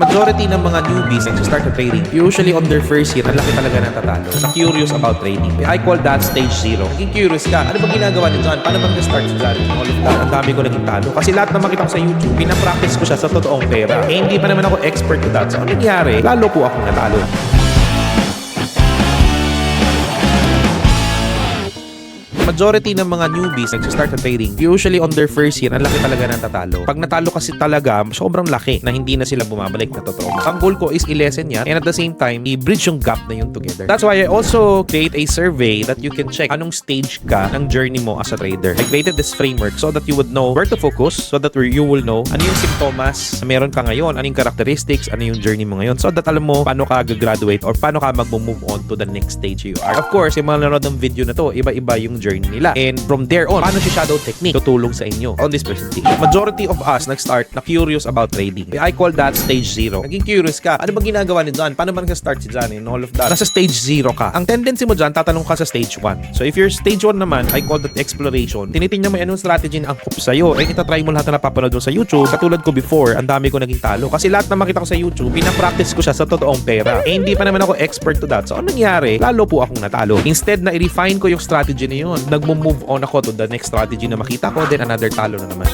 Majority ng mga newbies na start na trading, usually on their first year, ang laki talaga ng tatalo. Sa curious about trading. I call that stage zero. Naging curious ka, ano ba ginagawa niyo dyan? Paano ba nag-start siya dyan? All of that, ang dami ko naging talo. Kasi lahat na makita ko sa YouTube, pinapractice ko siya sa totoong pera. Eh, hindi pa naman ako expert to that. So, ang nangyari, lalo po akong natalo. Majority ng mga newbies nag-start na trading, usually on their first year, ang laki talaga ng tatalo. Pag natalo kasi talaga, sobrang laki na hindi na sila bumabalik na totoo. Ang goal ko is i-lessen yan and at the same time, i-bridge yung gap na yun together. That's why I also create a survey that you can check anong stage ka ng journey mo as a trader. I created this framework so that you would know where to focus, so that you will know ano yung simptomas na meron ka ngayon, ano yung characteristics, ano yung journey mo ngayon, so that alam mo paano ka graduate or paano ka mag-move on to the next stage you are. Of course, yung mga nanonood ng video na to, iba-iba yung journey nila. And from there on, paano si Shadow Technique tutulong sa inyo on this presentation. Majority of us nag-start na curious about trading. I call that stage zero. Naging curious ka, ano ba ginagawa ni John? Paano ba nag-start si John and all of that? Nasa stage zero ka. Ang tendency mo dyan, tatanong ka sa stage 1. So if you're stage 1 naman, I call that exploration. Tinitingnan mo anong strategy na angkop sa'yo. Eh, itatry mo lahat na napapanood mo sa YouTube. Katulad ko before, ang dami ko naging talo. Kasi lahat na makita ko sa YouTube, pinapractice ko siya sa totoong pera. Eh, hindi pa naman ako expert to that. So, anong nangyari? Lalo po akong natalo. Instead na i-refine ko yung strategy na yun, nag-move on ako to the next strategy na makita ko, then another talo na naman.